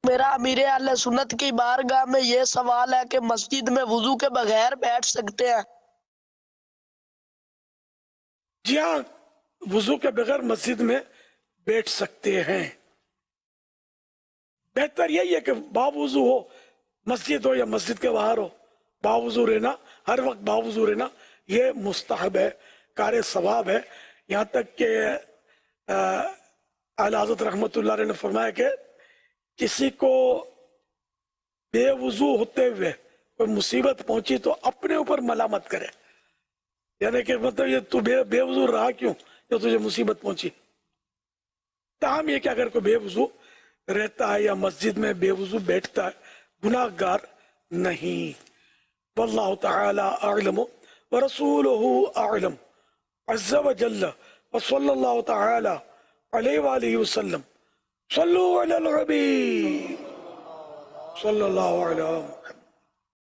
میرا امیر اہل سنت کی بارگاہ میں یہ سوال ہے کہ مسجد میں وضو کے بغیر بیٹھ سکتے ہیں؟ جی ہاں، وضو کے بغیر مسجد میں بیٹھ سکتے ہیں۔ بہتر یہی ہے کہ باوضو ہو، مسجد ہو یا مسجد کے باہر ہو، باوضو رہنا، ہر وقت باوضو رہنا یہ مستحب ہے، کار ثواب ہے۔ یہاں تک کہ اعلی حضرت رحمۃ اللہ علیہ نے فرمایا کہ کسی کو بے وضو ہوتے ہوئے کوئی مصیبت پہنچی تو اپنے اوپر ملامت کرے، یعنی کہ مطلب یہ تو بے وضو رہا کیوں جو تجھے مصیبت پہنچی۔ تاہم یہ کہ اگر کوئی بے وضو رہتا ہے یا مسجد میں بے وضو بیٹھتا ہے، گناہ گار نہیں۔ واللہ تعالی اعلم ورسولہ اعلم عز وجل وصلی اللہ تعالی علیہ وآلہ وسلم۔ صلو علی الحبیب صلی اللہ علیہ وسلم۔